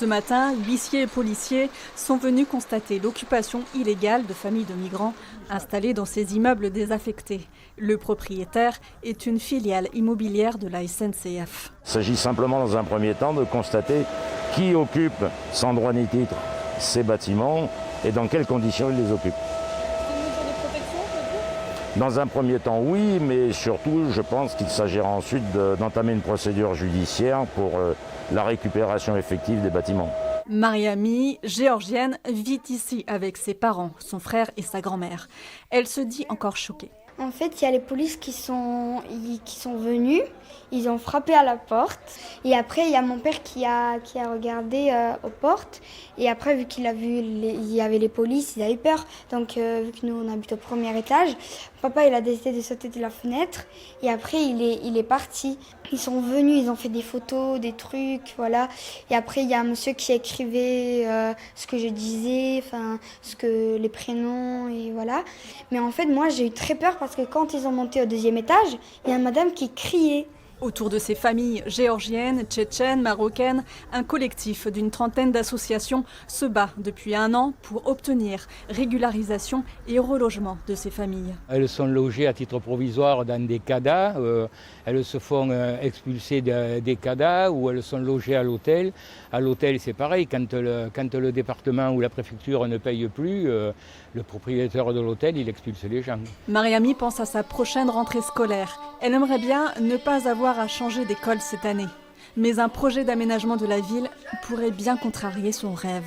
Ce matin, huissiers et policiers sont venus constater l'occupation illégale de familles de migrants installées dans ces immeubles désaffectés. Le propriétaire est une filiale immobilière de la SNCF. Il s'agit simplement dans un premier temps de constater qui occupe sans droit ni titre ces bâtiments et dans quelles conditions ils les occupent. C'est une mesure de protection, peut-être ? Dans un premier temps, oui, mais surtout, je pense qu'il s'agira ensuite d'entamer une procédure judiciaire pour la récupération effective des bâtiments. Mariami, géorgienne, vit ici avec ses parents, son frère et sa grand-mère. Elle se dit encore choquée. En fait, il y a les polices qui sont venus, ils ont frappé à la porte. Et après, il y a mon père qui a regardé aux portes. Et après, vu qu'il a vu, il y avait les polices, il a eu peur. Donc, vu que nous, on habite au premier étage, papa, il a décidé de sauter de la fenêtre. Et après, il est parti. Ils sont venus, ils ont fait des photos, des trucs, voilà. Et après, il y a un monsieur qui écrivait ce que je disais, enfin, les prénoms, et voilà. Mais en fait, moi, j'ai eu très peur parce que quand ils ont monté au deuxième étage, il y a une madame qui criait. Autour de ces familles géorgiennes, tchétchènes, marocaines, un collectif d'une 30aine d'associations se bat depuis 1 an pour obtenir régularisation et relogement de ces familles. Elles sont logées à titre provisoire dans des CADA, elles se font expulser des CADA ou elles sont logées à l'hôtel. À l'hôtel, c'est pareil, quand le département ou la préfecture ne paye plus, le propriétaire de l'hôtel, il expulse les gens. Mariami pense à sa prochaine rentrée scolaire. Elle aimerait bien ne pas avoir à changer d'école cette année. Mais un projet d'aménagement de la ville pourrait bien contrarier son rêve.